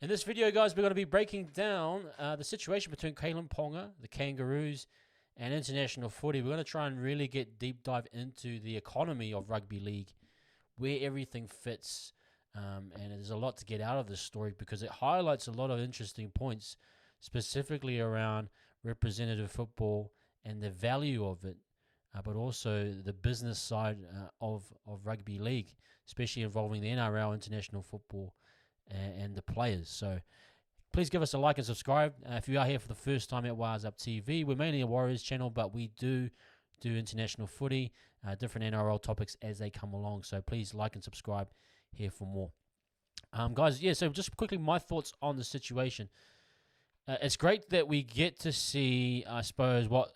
In this video, guys, we're going to be breaking down the situation between Ponga, the Kangaroos, and international footy. We're going to try and really get deep dive into the economy of rugby league, where everything fits, and there's a lot to get out of this story because it highlights a lot of interesting points, specifically around representative football and the value of it, but also the business side of rugby league, especially involving the NRL, international football, and the players. So please give us a like and subscribe. If you are here for the first time at Wires Up TV, we're mainly a Warriors channel, but we do international footy, different NRL topics as they come along. So please like and subscribe here for more. Guys, so just quickly, my thoughts on the situation. It's great that we get to see, I suppose, what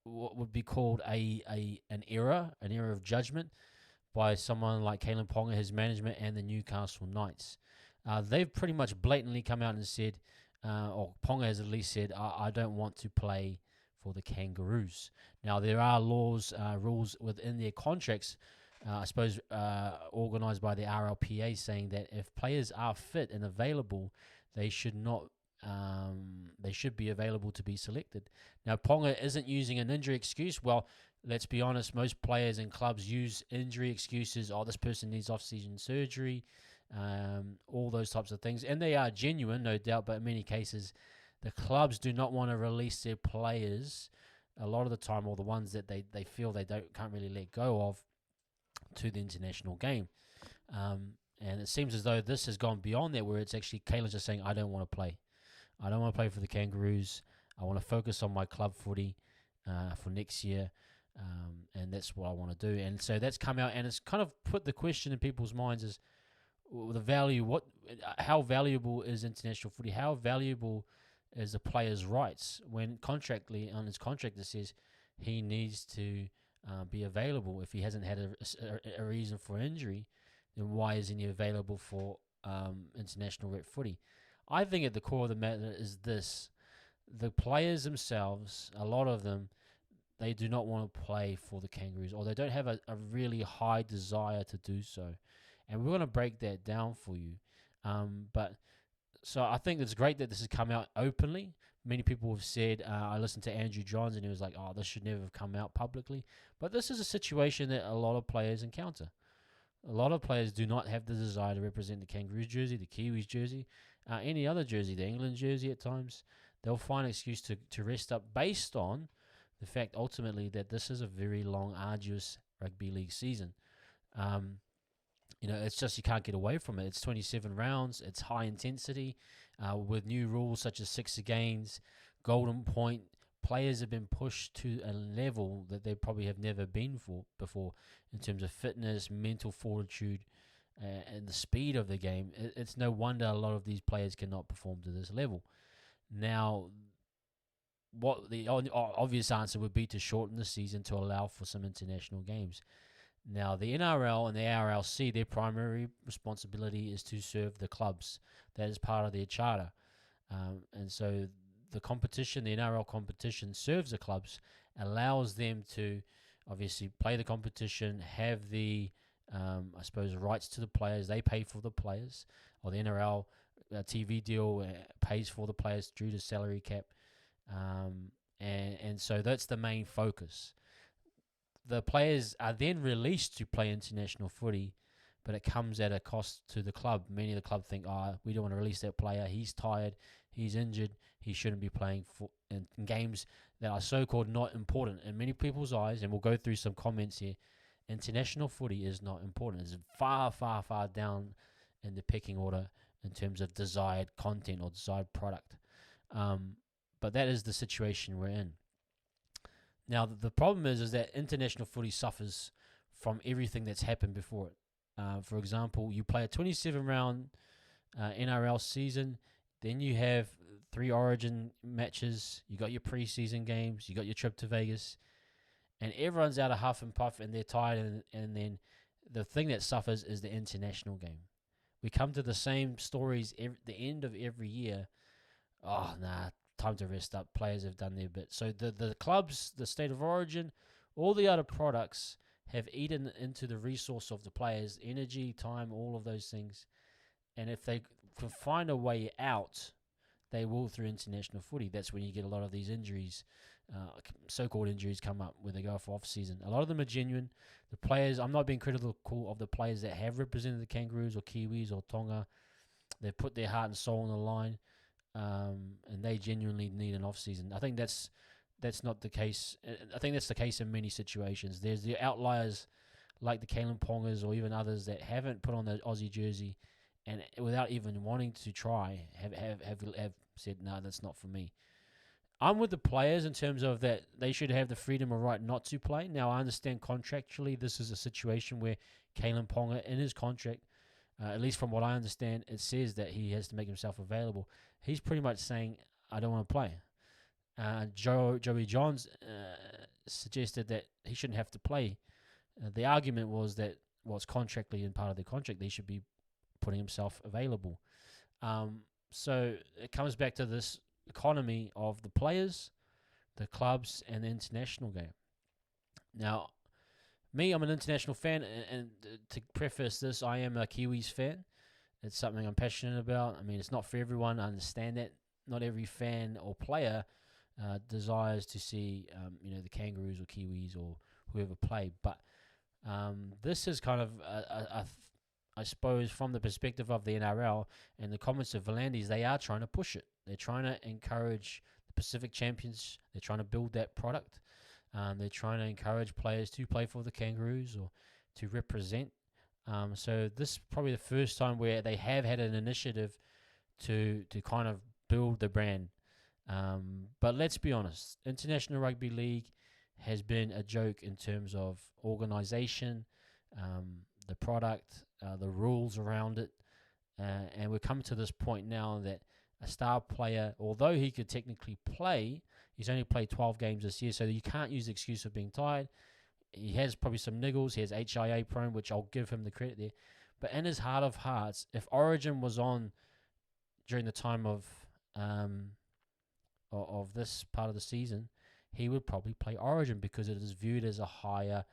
would be called an era of judgment by someone like Ponga, his management, and the Newcastle Knights. They've pretty much blatantly come out and said, or Ponga has at least said, I don't want to play for the Kangaroos. Now, there are rules within their contracts, I suppose, organised by the RLPA, saying that if players are fit and available, they should be available to be selected. Now, Ponga isn't using an injury excuse. Well, let's be honest, most players and clubs use injury excuses. Oh, this person needs off-season surgery. All those types of things, and they are genuine, no doubt, but in many cases the clubs do not want to release their players a lot of the time, or the ones that they feel they can't really let go of, to the international game. And it seems as though this has gone beyond that, where it's actually Kaylin's just saying, I don't want to play for the Kangaroos. I want to focus on my club footy for next year, and that's what I want to do. And so that's come out, and it's kind of put the question in people's minds is, the value, how valuable is international footy? How valuable is the player's rights when contractually on his contract it says he needs to be available? If he hasn't had a reason for injury, then why isn't he available for international rep footy? I think at the core of the matter is this: the players themselves, a lot of them, they do not want to play for the Kangaroos, or they don't have a really high desire to do so. And we're going to break that down for you. So I think it's great that this has come out openly. Many people have said, I listened to Andrew Johns and he was like, oh, this should never have come out publicly. But this is a situation that a lot of players encounter. A lot of players do not have the desire to represent the Kangaroos jersey, the Kiwis jersey, any other jersey, the England jersey at times. They'll find an excuse to rest up based on the fact ultimately that this is a very long, arduous rugby league season. It's just you can't get away from it. It's 27 rounds. It's high intensity with new rules such as 6 games, golden point. Players have been pushed to a level that they probably have never been before in terms of fitness, mental fortitude, and the speed of the game. It's no wonder a lot of these players cannot perform to this level. Now, what the obvious answer would be to shorten the season to allow for some international games. Now, the NRL and the RLC, their primary responsibility is to serve the clubs. That is part of their charter. And so the competition, the NRL competition, serves the clubs, allows them to obviously play the competition, have the, rights to the players. They pay for the players, or the NRL TV deal pays for the players through the salary cap. And so that's the main focus. The players are then released to play international footy, but it comes at a cost to the club. Many of the club think, we don't want to release that player. He's tired. He's injured. He shouldn't be playing in games that are so-called not important. In many people's eyes, and we'll go through some comments here, international footy is not important. It's far, far, far down in the pecking order in terms of desired content or desired product. But that is the situation we're in. Now, the problem is that international footy suffers from everything that's happened before it. For example, you play a 27-round NRL season, then you have 3 Origin matches, you got your preseason games, you got your trip to Vegas, and everyone's out of huff and puff and they're tired, and then the thing that suffers is the international game. We come to the same stories the end of every year. Oh, nah, time to rest up. Players have done their bit. So the clubs, the state of origin, all the other products have eaten into the resource of the players, energy, time, all of those things. And if they can find a way out, they will through international footy. That's when you get a lot of these injuries, so-called injuries come up when they go for off-season. A lot of them are genuine. The players, I'm not being critical of the players that have represented the Kangaroos or Kiwis or Tonga. They've put their heart and soul on the line, and they genuinely need an off-season. I think that's not the case. I think that's the case in many situations. There's the outliers like the Kalen Pongas or even others that haven't put on the Aussie jersey and without even wanting to try have said, no, that's not for me. I'm with the players in terms of that they should have the freedom or right not to play. Now, I understand contractually this is a situation where Kalen Ponga, in his contract, at least from what I understand, it says that he has to make himself available. He's pretty much saying, I don't want to play. Joey Johns suggested that he shouldn't have to play. The argument was that, it's contractually in part of the contract, they should be putting himself available. So it comes back to this economy of the players, the clubs, and the international game. Now, I'm an international fan, and to preface this, I am a Kiwis fan. It's something I'm passionate about. I mean, it's not for everyone. I understand that. Not every fan or player desires to see, the Kangaroos or Kiwis or whoever play. But this is kind of, I suppose, from the perspective of the NRL and the comments of Volandis, they are trying to push it. They're trying to encourage the Pacific champions. They're trying to build that product. They're trying to encourage players to play for the Kangaroos or to represent. So this is probably the first time where they have had an initiative to kind of build the brand. But let's be honest, International Rugby League has been a joke in terms of organisation, the product, the rules around it. And we're coming to this point now that a star player, although he could technically play, he's only played 12 games this year, so you can't use the excuse of being tired. He has probably some niggles. He has HIA prone, which I'll give him the credit there. But in his heart of hearts, if Origin was on during the time of this part of the season, he would probably play Origin because it is viewed as a higher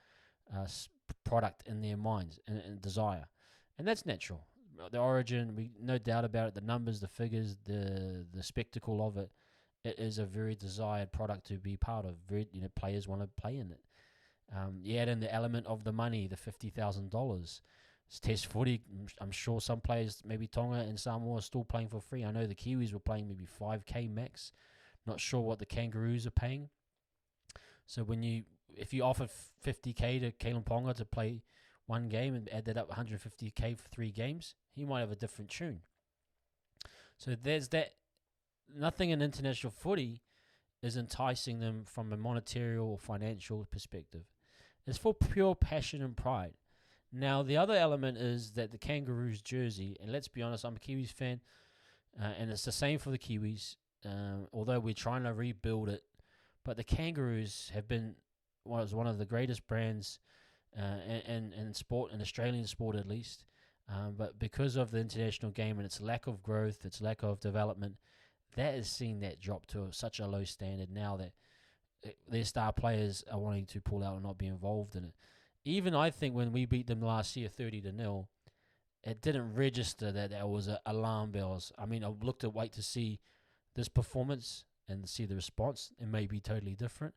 product in their minds and desire. And that's natural. The Origin, we no doubt about it, the numbers, the figures, the spectacle of it, it is a very desired product to be part of. Players want to play in it. You add in the element of the money, the $50,000. It's Test footy. I'm sure some players, maybe Tonga and Samoa, are still playing for free. I know the Kiwis were playing maybe $5K max. Not sure what the Kangaroos are paying. So if you offer $50K to Kalen Ponga to play one game and add that up $150K for 3 games, he might have a different tune. So there's that. Nothing in international footy is enticing them from a monetary or financial perspective. It's for pure passion and pride. Now, the other element is that the Kangaroos jersey, and let's be honest, I'm a Kiwis fan, and it's the same for the Kiwis, although we're trying to rebuild it. But the Kangaroos have been one of the greatest brands in sport, in Australian sport at least. But because of the international game and its lack of growth, its lack of development, that has seen that drop to such a low standard now that their star players are wanting to pull out and not be involved in it. Even I think when we beat them last year 30-0, it didn't register that there was alarm bells. I mean, I looked to wait to see this performance and see the response. It may be totally different,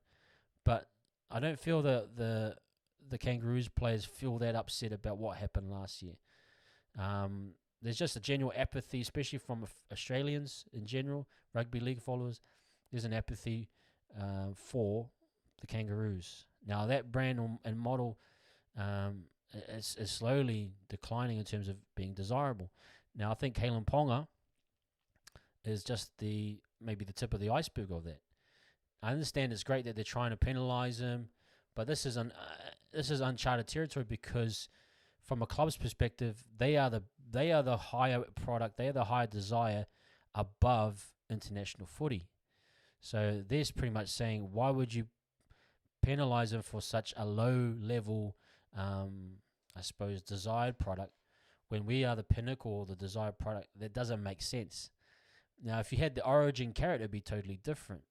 but I don't feel that the Kangaroos players feel that upset about what happened last year. There's just a general apathy, especially from Australians in general, rugby league followers. There's an apathy for the Kangaroos. Now, that brand and model is slowly declining in terms of being desirable. Now, I think Kalen Ponga is just maybe the tip of the iceberg of that. I understand it's great that they're trying to penalise him, but this is uncharted territory because, from a club's perspective, they are the higher product, they are the higher desire above international footy. So they're pretty much saying, why would you penalise them for such a low level, I suppose, desired product when we are the pinnacle or the desired product? That doesn't make sense. Now, if you had the Origin carrot, it'd be totally different.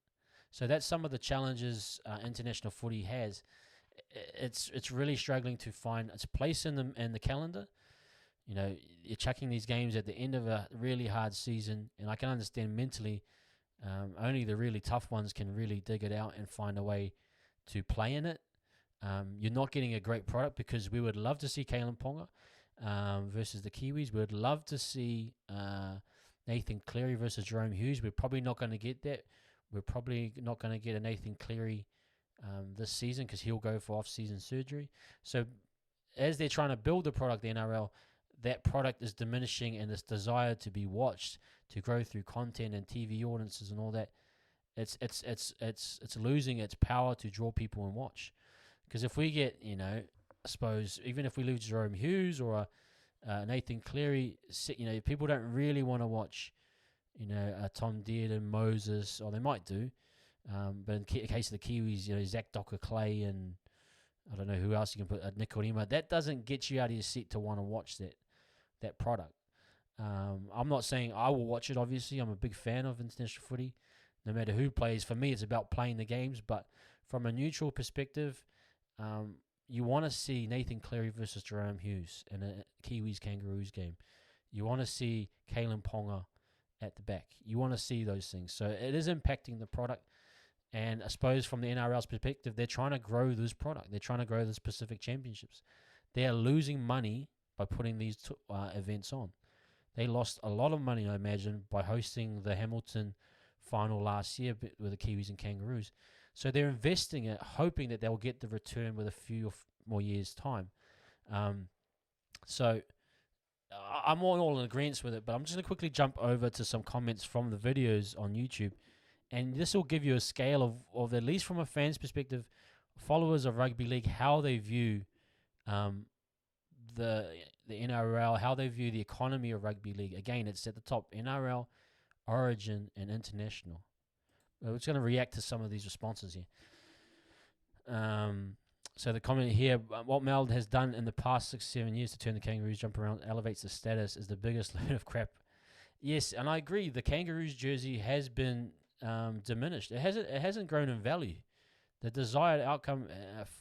So that's some of the challenges international footy has. It's really struggling to find its place in the calendar. You're chucking these games at the end of a really hard season, and I can understand mentally, only the really tough ones can really dig it out and find a way to play in it. You're not getting a great product because we would love to see Kalen Ponga versus the Kiwis. We would love to see Nathan Cleary versus Jerome Hughes. We're probably not going to get that. We're probably not going to get a Nathan Cleary this season because he'll go for off-season surgery. So as they're trying to build the product, the NRL, that product is diminishing, and this desire to be watched, to grow through content and TV audiences and all that, it's losing its power to draw people and watch. Because if we get, I suppose, even if we lose Jerome Hughes or Nathan Cleary, people don't really want to watch, Tom Dearden, Moses, or they might do. But in the case of the Kiwis, Zach Docker-Clay and I don't know who else you can put, Nicolima, that doesn't get you out of your seat to want to watch that product. I'm not saying I will watch it, obviously. I'm a big fan of international footy, no matter who plays. For me, it's about playing the games. But from a neutral perspective, you want to see Nathan Cleary versus Jerome Hughes in a Kiwis-Kangaroos game. You want to see Kalen Ponga at the back. You want to see those things. So it is impacting the product. And I suppose from the NRL's perspective, they're trying to grow this product. They're trying to grow the Pacific Championships. They are losing money by putting these events on. They lost a lot of money, I imagine, by hosting the Hamilton final last year with the Kiwis and Kangaroos. So they're investing it, hoping that they'll get the return with a few more years' time. So I'm all in agreement with it, but I'm just going to quickly jump over to some comments from the videos on YouTube. And this will give you a scale of, at least from a fan's perspective, followers of rugby league, how they view the NRL, how they view the economy of rugby league. Again, it's at the top, NRL, Origin, and International. We're just going to react to some of these responses here. So the comment here, what Mel has done in the past 6-7 years to turn the Kangaroos jump around elevates the status is the biggest load of crap. Yes, and I agree. The Kangaroos jersey has been diminished. It hasn't grown in value. The desired outcome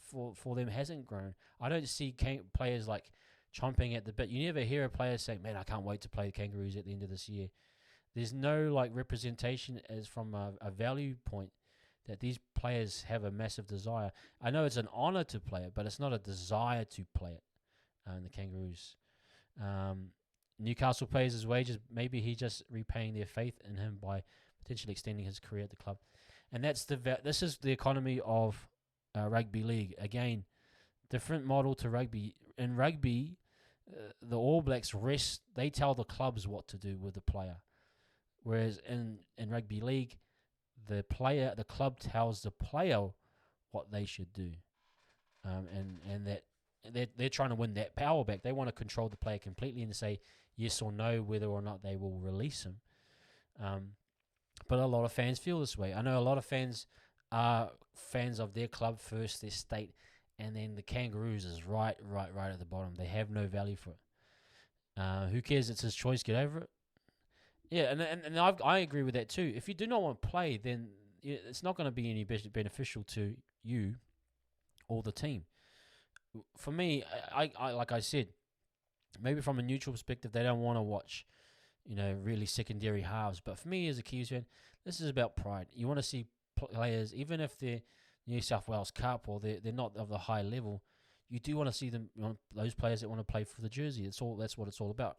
for them hasn't grown. I don't see players like chomping at the bit. You never hear a player saying, "Man, I can't wait to play the Kangaroos at the end of this year." There's no representation as from a value point that these players have a massive desire. I know it's an honor to play it, but it's not a desire to play it. The Kangaroos. Newcastle pays his wages. Maybe he's just repaying their faith in him by potentially extending his career at the club. And that's this is the economy of rugby league. Again, different model to rugby. In rugby, the All Blacks they tell the clubs what to do with the player. Whereas in rugby league, the club tells the player what they should do. And that they're trying to win that power back. They want to control the player completely and say yes or no whether or not they will release him. But a lot of fans feel this way. I know a lot of fans are fans of their club first, their state, and then the Kangaroos is right at the bottom. They have no value for it. Who cares? It's his choice. Get over it. Yeah, and I agree with that too. If you do not want to play, then it's not going to be any beneficial to you or the team. For me, I like I said, maybe from a neutral perspective, they don't want to watch, really secondary halves. But for me as a Kiwis fan, this is about pride. You want to see players, even if they're New South Wales Cup or they're not of the high level, you do want to see them, those players that want to play for the jersey. That's what it's all about.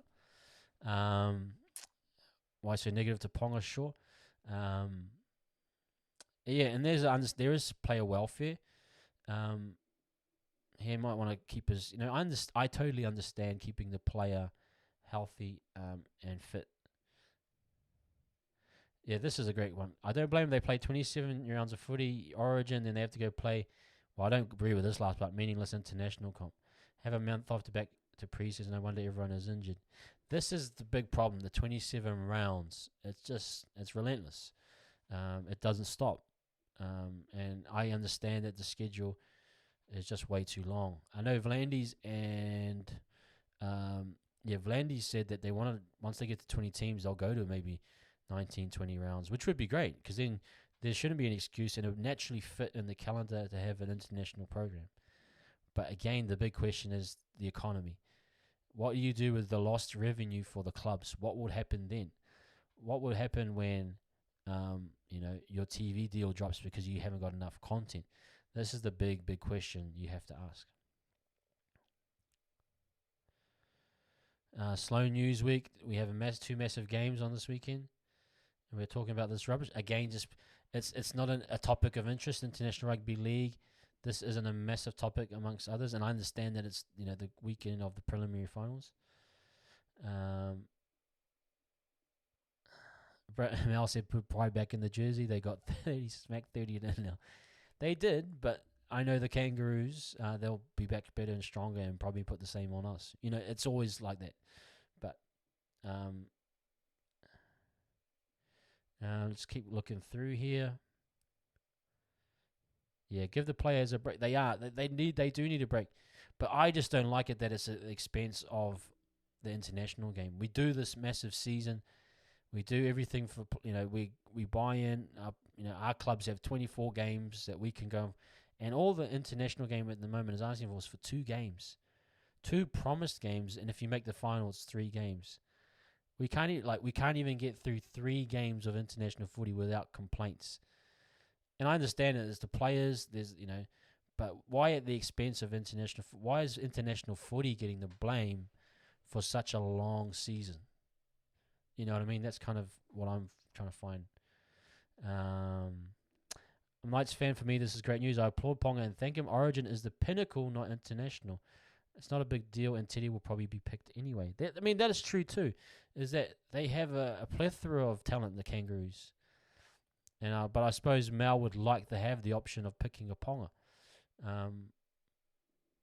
Why so negative to Ponga? Sure. Yeah, and there is player welfare. He might want to keep his. I totally understand keeping the player healthy and fit. Yeah, this is a great one. I don't blame them. They play 27 rounds of footy, Origin, then they have to go play. Well, I don't agree with this last part. Meaningless international comp. Have a month off to back to preseason. No wonder everyone is injured. This is the big problem. The 27 rounds. It's relentless. It doesn't stop. And I understand that the schedule is just way too long. I know Vlandis and Vlandis said that they wanted, once they get to 20 teams, they'll go to maybe 19, 20 rounds, which would be great because then there shouldn't be an excuse and it would naturally fit in the calendar to have an international program. But again, the big question is the economy. What do you do with the lost revenue for the clubs? What would happen then? What would happen when, your TV deal drops because you haven't got enough content? This is the big, big question you have to ask. Slow news week. We have two massive games on this weekend, and we're talking about this rubbish again. Just it's not a topic of interest. International Rugby League. This isn't a massive topic amongst others, and I understand that it's the weekend of the preliminary finals. Brett Mel said put pride back in the jersey. They got 30, smacked 30 in now. They did, but I know the Kangaroos, they'll be back better and stronger and probably put the same on us. It's always like that. But let's keep looking through here. Yeah, give the players a break. They do need a break. But I just don't like it that it's at the expense of the international game. We do this massive season. We do everything for, we buy in. Our clubs have 24 games that we can go. And all the international game at the moment is asking for us for 2 games. 2 promised games. And if you make the final, it's 3 games. We can't even get through 3 games of international footy without complaints. And I understand it. There's the players, but why at the expense of international? Why is international footy getting the blame for such a long season? You know what I mean? That's kind of what I'm trying to find. Knights fan, for me, this is great news. I applaud Ponga and thank him. Origin is the pinnacle, not international. It's not a big deal, and Teddy will probably be picked anyway. That is true too. Is that they have a plethora of talent, the Kangaroos. And but I suppose Mal would like to have the option of picking a Ponga.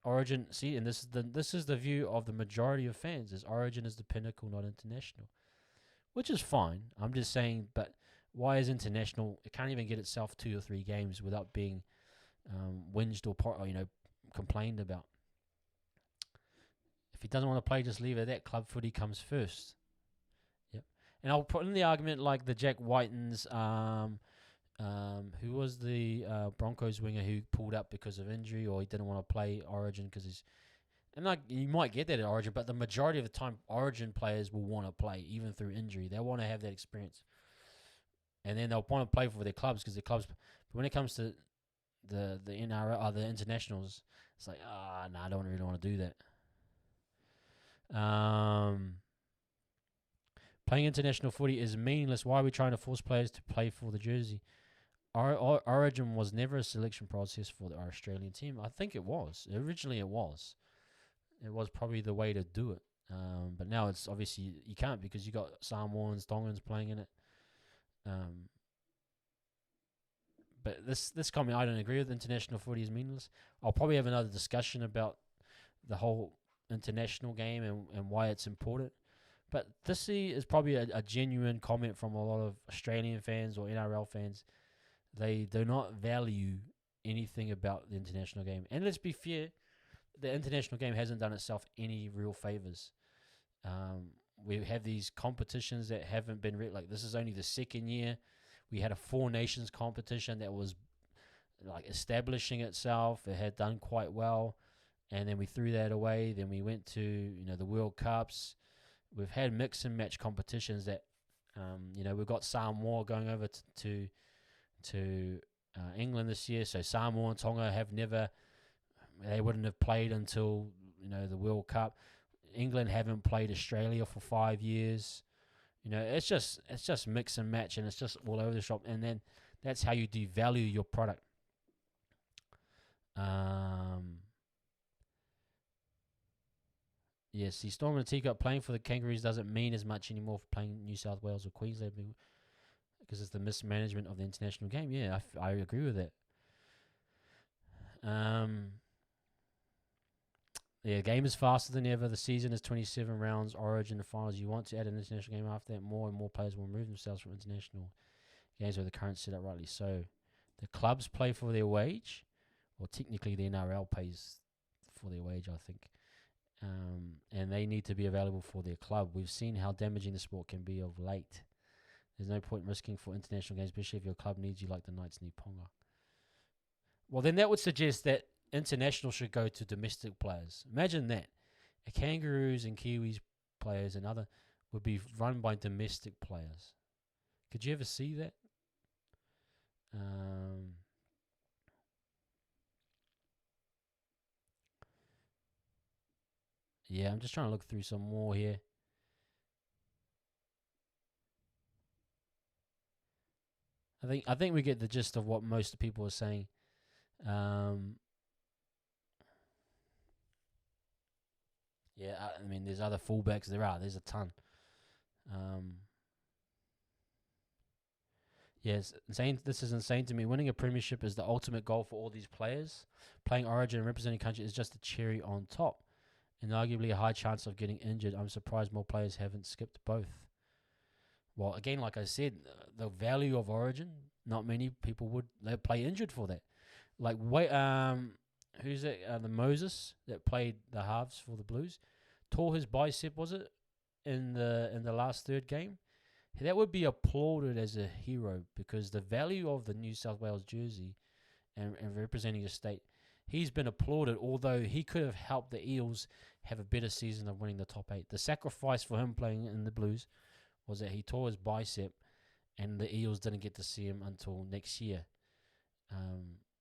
Origin, see, and this is the view of the majority of fans: is Origin is the pinnacle, not international, which is fine. I'm just saying, but why is international? It can't even get itself 2 or 3 games without being whinged or complained about. If he doesn't want to play, just leave it at that. Club footy comes first. Yep. And I'll put in the argument like the Jack Whitens, who was the Broncos winger who pulled up because of injury, or he didn't want to play Origin because he's. And you might get that at Origin, but the majority of the time, Origin players will want to play even through injury. They want to have that experience, and then they'll want to play for their clubs because their clubs. But when it comes to the NRL or the internationals, it's like I don't really want to do that. Playing international footy is meaningless. Why are we trying to force players to play for the jersey? Origin was never a selection process for our Australian team. I think it was. Originally it was. It was probably the way to do it. But now it's obviously you can't because you got Samoans, Tongans playing in it. But this comment I don't agree with. International footy is meaningless. I'll probably have another discussion about the whole international game and why it's important. But this is probably a genuine comment from a lot of Australian fans or NRL fans. They do not value anything about the international game. And let's be fair, the international game hasn't done itself any real favours. We have these competitions that haven't been like this is only the second year. We had a 4 nations competition that was like establishing itself. It had done quite well. And then we threw that away. Then we went to, the World Cups. We've had mix and match competitions that, we've got Samoa going over to England this year. So Samoa and Tonga they wouldn't have played until, the World Cup. England haven't played Australia for 5 years. It's just mix and match, and it's just all over the shop. And then that's how you devalue your product. Yes, the Storm and the Teacup playing for the Kangaroos doesn't mean as much anymore for playing New South Wales or Queensland because it's the mismanagement of the international game. Yeah, I agree with that. The game is faster than ever. The season is 27 rounds, Origin, the finals. You want to add an international game after that, more and more players will remove themselves from international games with the current setup rightly. So the clubs play for their wage, or technically the NRL pays for their wage, I think. And they need to be available for their club. We've seen how damaging the sport can be of late. There's no point risking for international games, especially if your club needs you like the Knights need Ponga. Well, then that would suggest that international should go to domestic players. Imagine that. Kangaroos and Kiwis players and other would be run by domestic players. Could you ever see that? Yeah, I'm just trying to look through some more here. I think we get the gist of what most people are saying. Yeah, I mean, there's other fullbacks. There's a ton. Yes, insane. This is insane to me. Winning a premiership is the ultimate goal for all these players. Playing Origin and representing country is just a cherry on top, and arguably a high chance of getting injured. I'm surprised more players haven't skipped both. Well, again, like I said, the value of Origin, not many people would play injured for that. Like, who's it? The Moses that played the halves for the Blues, tore his bicep, was it, in the last third game? That would be applauded as a hero because the value of the New South Wales jersey and representing your state, he's been applauded, although he could have helped the Eels have a better season of winning the top 8. The sacrifice for him playing in the Blues was that he tore his bicep and the Eels didn't get to see him until next year.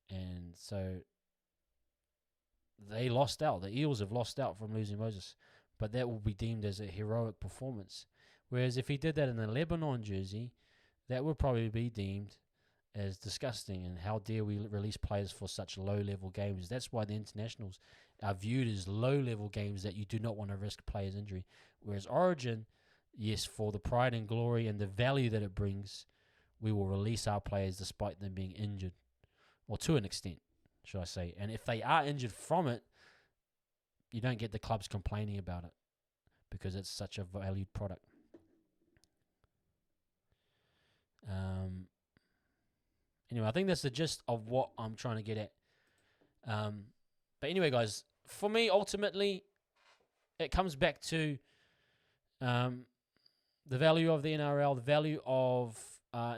And so they lost out. The Eels have lost out from losing Moses, but that will be deemed as a heroic performance. Whereas if he did that in the Lebanon jersey, that would probably be deemed as disgusting, and how dare we release players for such low-level games. That's why the internationals are viewed as low-level games that you do not want to risk players' injury. Whereas Origin, yes, for the pride and glory and the value that it brings, we will release our players despite them being injured, or to an extent, should I say. And if they are injured from it, you don't get the clubs complaining about it because it's such a valued product. Anyway, I think that's the gist of what I'm trying to get at. But anyway, guys, for me, ultimately, it comes back to the value of the NRL, the value of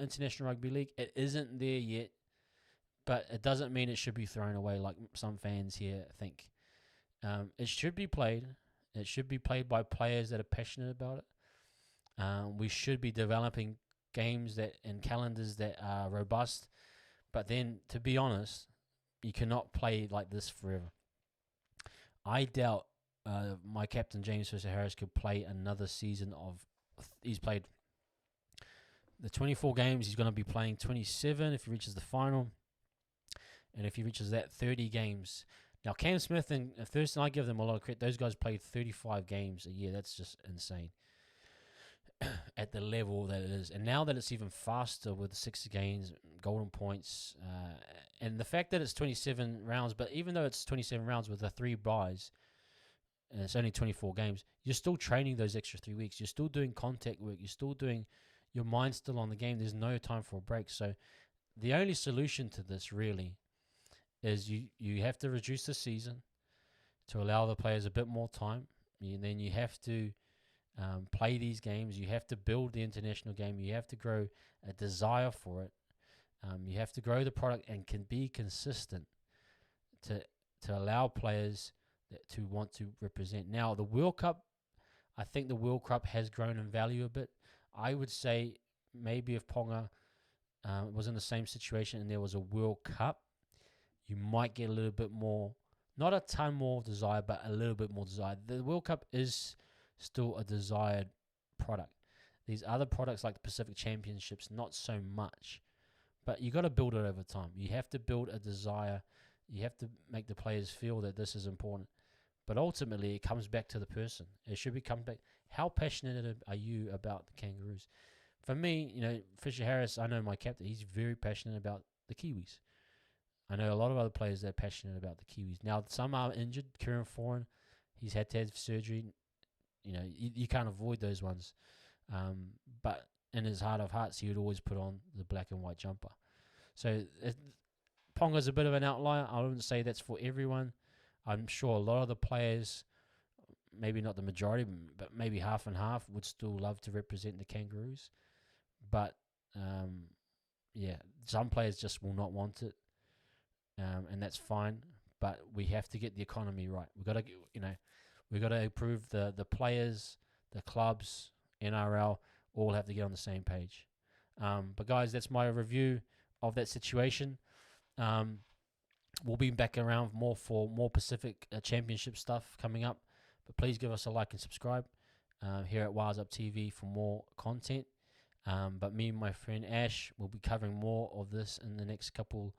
International Rugby League. It isn't there yet, but it doesn't mean it should be thrown away like some fans here think. It should be played. It should be played by players that are passionate about it. We should be developing games and calendars that are robust. But then, to be honest, you cannot play like this forever. I doubt my captain, James Fisher-Harris, could play another season of... He's played the 24 games. He's going to be playing 27 if he reaches the final. And if he reaches that, 30 games. Now, Cam Smith and Thurston, I give them a lot of credit. Those guys played 35 games a year. That's just insane at the level that it is. And now that it's even faster with 6 games, golden points, and the fact that it's 27 rounds, but even though it's 27 rounds with the 3 buys, and it's only 24 games, you're still training those extra 3 weeks. You're still doing contact work. You're still doing... Your mind's still on the game. There's no time for a break. So the only solution to this, really, is you have to reduce the season to allow the players a bit more time. And then you have to play these games. You have to build the international game. You have to grow a desire for it. You have to grow the product and can be consistent to allow players to want to represent. Now, the World Cup, I think the World Cup has grown in value a bit. I would say maybe if Ponga was in the same situation and there was a World Cup, you might get a little bit more, not a ton more desire, but a little bit more desire. The World Cup is still a desired product. These other products like the Pacific Championships, not so much. But you got to build it over time. You have to build a desire. You have to make the players feel that this is important. But ultimately, it comes back to the person. It should be come back. How passionate are you about the Kangaroos? For me, Fisher Harris, I know my captain, he's very passionate about the Kiwis. I know a lot of other players that are passionate about the Kiwis. Now, some are injured. Kieran Foran, he's had to have surgery. You can't avoid those ones. But in his heart of hearts, he would always put on the black and white jumper. So Ponga's a bit of an outlier. I wouldn't say that's for everyone. I'm sure a lot of the players, maybe not the majority, but maybe half and half, would still love to represent the Kangaroos. But, some players just will not want it. And that's fine, but we have to get the economy right. We've got to, We've got to improve the players, the clubs, NRL, all have to get on the same page. But guys, that's my review of that situation. We'll be back around more for more Pacific Championship stuff coming up. But please give us a like and subscribe here at Wires Up TV for more content. But me and my friend Ash will be covering more of this in the next couple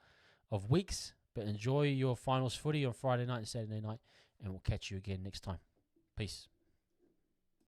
of weeks. But enjoy your finals footy on Friday night and Saturday night, and we'll catch you again next time. Peace.